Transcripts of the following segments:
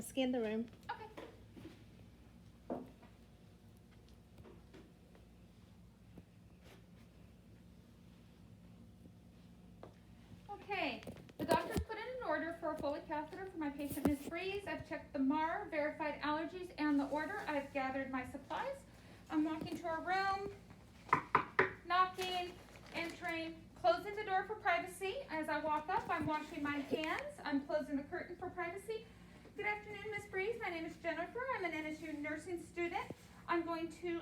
scan the room. Okay. Okay, the doctor's put in an order for a Foley catheter for my patient, Ms. Breeze. I've checked the MAR, verified allergies, and the order. I've gathered my supplies. I'm walking to our room, knocking, entering, closing the door for privacy. As I walk up, I'm washing my hands. I'm closing the curtain for privacy. Good afternoon, Ms. Breeze. My name is Jennifer. I'm an NSU nursing student. I'm going to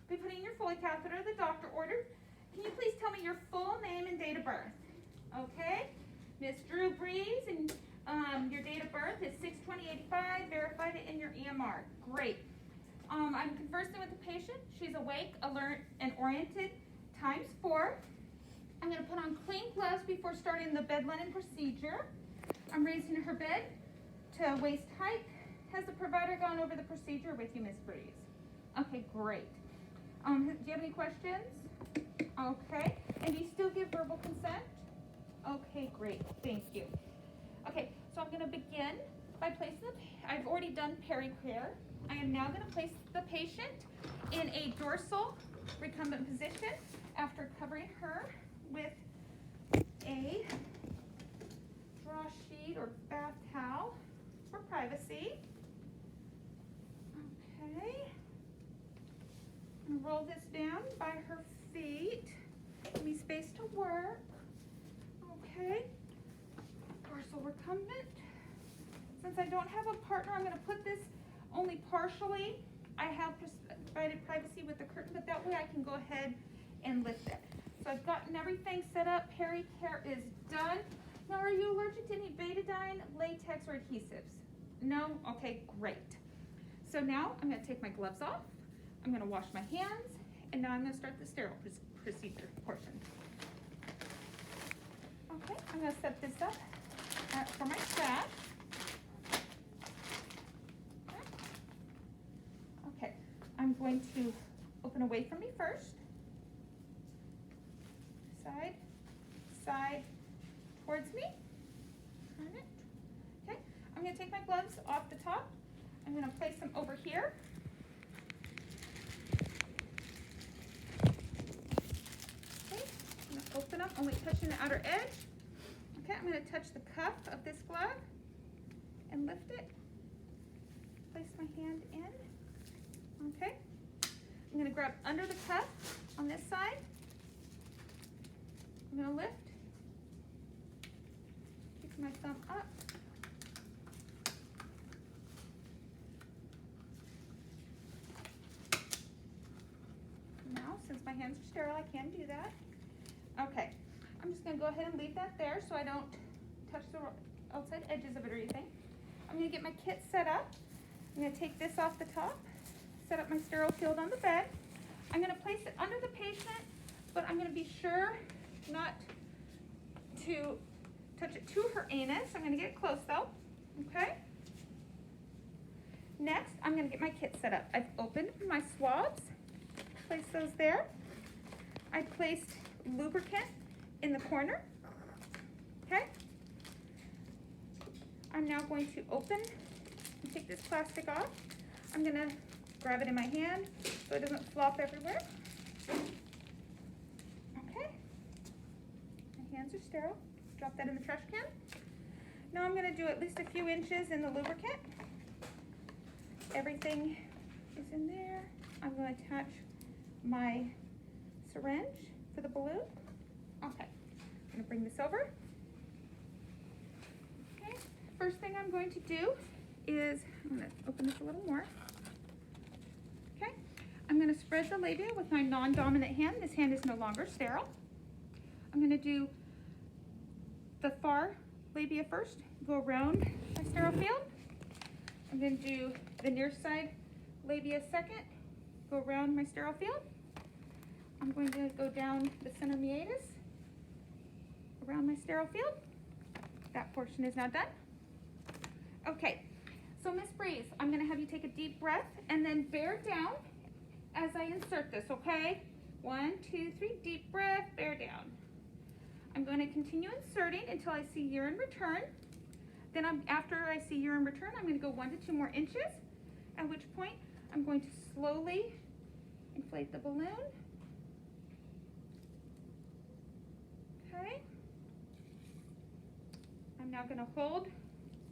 be putting in your Foley catheter the doctor ordered. Can you please tell me your full name and date of birth? Okay, Ms. Drew Breeze, and your date of birth is 6/20/85. Verified it in your EMR. Great. I'm conversing with the patient. She's awake, alert, and oriented ×4. I'm going to put on clean gloves before starting the bed linen procedure. I'm raising her bed to waist height. Has the provider gone over the procedure with you, Ms. Breeze? Okay, great. Do you have any questions? Okay. And do you still give verbal consent? Okay, great. Thank you. Okay, so I'm going to begin by placing I've already done pericare. I am now going to place the patient in a dorsal recumbent position after covering her with a draw sheet or bath towel for privacy. Okay. And roll this down by her feet. Give me space to work. Okay. Dorsal recumbent. Since I don't have a partner, I'm going to put this only partially. I have provided privacy with the curtain, but that way I can go ahead and lift it. So I've gotten everything set up. Pericare is done. Now, are you allergic to any betadine, latex, or adhesives? No? Okay, great. So now I'm going to take my gloves off. I'm going to wash my hands, and now I'm going to start the sterile procedure portion. Okay, I'm going to set this up for my stash. Okay, I'm going to open away from me first. Side, side, towards me. Turn it. Okay, I'm going to take my gloves off the top. I'm going to place them over here. Okay, I'm going to open up, only touching the outer edge. Okay, I'm going to touch the cuff of this glove and lift it. Place my hand in. Okay, I'm going to grab under the cuff on this side. I'm going to lift. Keep my thumb up. Now, since my hands are sterile, I can do that. Okay, I'm just going to go ahead and leave that there so I don't touch the outside edges of it or anything. I'm going to get my kit set up. I'm going to take this off the top, set up my sterile field on the bed. I'm going to place it under the patient, but I'm going to be sure not to touch it to her anus. I'm going to get it close though. Okay? Next, I'm going to get my kit set up. I've opened my swabs. Place those there. I placed lubricant in the corner. Okay? I'm now going to open and take this plastic off. I'm going to grab it in my hand so it doesn't flop everywhere. Okay? My hands are sterile. Drop that in the trash can. Now I'm going to do at least a few inches in the lubricant. Everything is in there. I'm going to attach my syringe for the balloon. Okay, I'm going to bring this over. Okay, first thing I'm going to do is, I'm going to open this a little more. Okay, I'm going to spread the labia with my non-dominant hand. This hand is no longer sterile. I'm going to do the far labia first, go around my sterile field. I'm going to do the near side labia second, go around my sterile field. I'm going to go down the center meatus, around my sterile field. That portion is now done. Okay, so Miss Breeze, I'm going to have you take a deep breath and then bear down as I insert this, okay? 1, 2, 3, deep breath, bear down. I'm going to continue inserting until I see urine return. Then after I see urine return, I'm going to go 1 to 2 more inches, at which point I'm going to slowly inflate the balloon. Okay. I'm now going to hold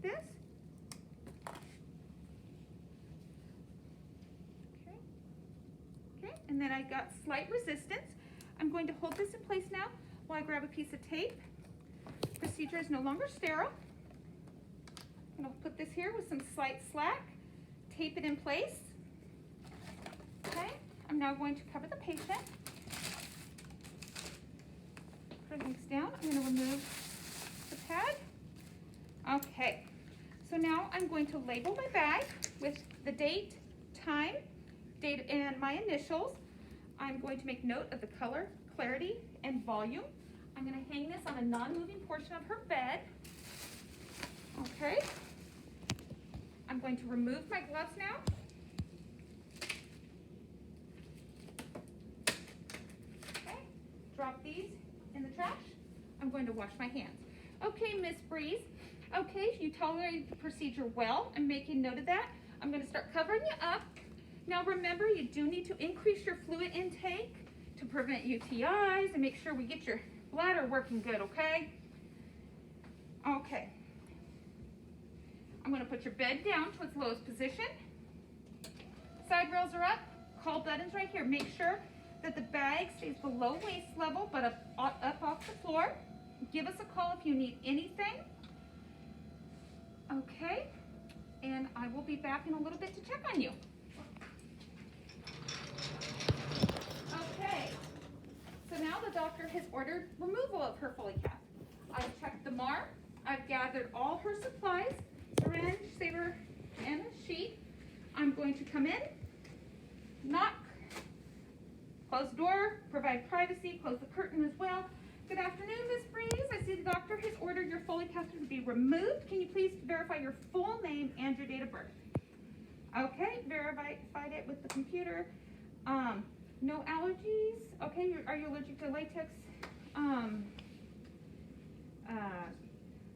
this. Okay, and then I got slight resistance. I'm going to hold this in place now while I grab a piece of tape. Procedure is no longer sterile. I'm going to put this here with some slight slack, tape it in place. Okay, I'm now going to cover the patient. Put things down. I'm going to remove the pad. Okay, so now I'm going to label my bag with the date, time, date, and my initials. I'm going to make note of the color, clarity, and volume. I'm going to hang this on a non-moving portion of her bed. Okay. I'm going to remove my gloves now. Okay. Drop these in the trash. I'm going to wash my hands. Okay, Miss Breeze. Okay, you tolerated the procedure well. I'm making note of that. I'm going to start covering you up. Now remember, you do need to increase your fluid intake to prevent UTIs and make sure we get your bladder working good, okay? Okay. I'm going to put your bed down to its lowest position. Side rails are up. Call buttons right here. Make sure that the bag stays below waist level but up off the floor. Give us a call if you need anything. Okay. And I will be back in a little bit to check on you. Okay. So now the doctor has ordered removal of her Foley cath. I've checked the MAR. I've gathered all her supplies. Syringe, saver, and a sheet. I'm going to come in, knock, close the door, provide privacy, close the curtain as well. Good afternoon, Miss Breeze. I see the doctor has ordered your Foley catheter to be removed. Can you please verify your full name and your date of birth? Okay, verified it with the computer. No allergies. Okay, are you allergic to latex,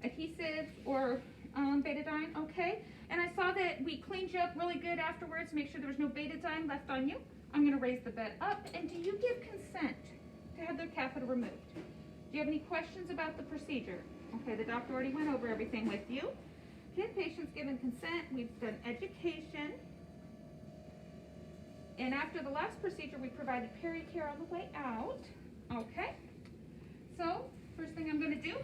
adhesive, or betadine? Okay, and I saw that we cleaned you up really good afterwards. Make sure there was no betadine left on you. I'm going to raise the bed up. And do you give consent to have their catheter removed? Do you have any questions about the procedure? Okay, the doctor already went over everything with you. Okay, patient's given consent. We've done education. And after the last procedure, we provided peri-care on the way out. Okay, so first thing I'm going to do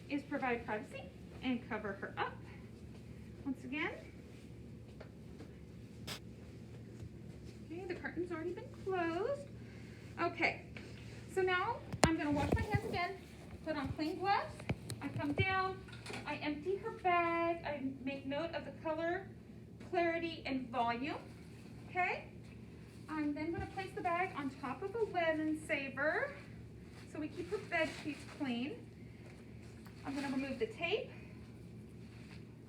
is provide privacy and cover her up. Once again. Okay, the curtain's already been closed. Okay, so now I'm going to wash my hands again, put on clean gloves. I come down, I empty her bag, I make note of the color, clarity, and volume. Okay, I'm then going to place the bag on top of a linen saver so we keep her bed sheets clean. I'm going to remove the tape.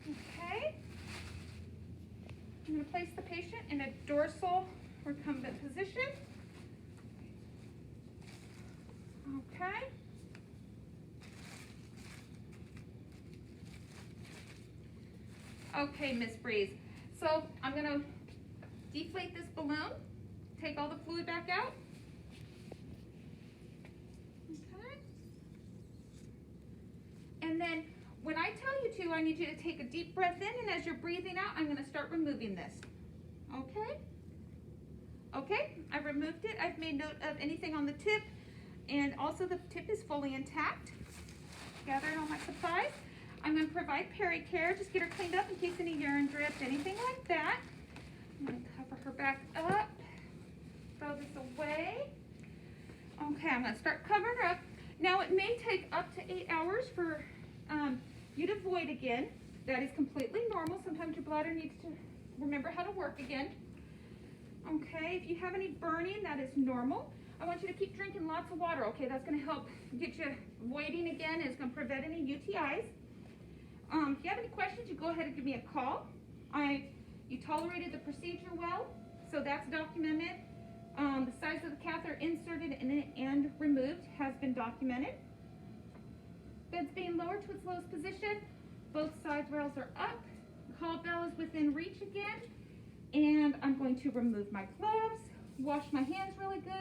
Okay. I'm going to place the patient in a dorsal recumbent position. Okay. Okay, Miss Breeze. So I'm going to deflate this balloon, take all the fluid back out. Okay. And then when I tell you to, I need you to take a deep breath in, and as you're breathing out, I'm going to start removing this. Okay? Okay, I've removed it. I've made note of anything on the tip, and also the tip is fully intact. Gathered all my supplies. I'm going to provide peri-care. Just get her cleaned up in case any urine dripped, anything like that. I'm going to cover her back up. Throw this away. Okay, I'm going to start covering her up. Now, it may take up to 8 hours for you to void again. That is completely normal. Sometimes your bladder needs to remember how to work again. Okay, if you have any burning, that is normal. I want you to keep drinking lots of water, okay? That's going to help get you voiding again. It's going to prevent any UTIs. If you have any questions, you go ahead and give me a call. You tolerated the procedure well, so that's documented. The size of the catheter inserted and removed has been documented. Bed's being lowered to its lowest position. Both side rails are up. Call bell is within reach again. And I'm going to remove my gloves, wash my hands really good.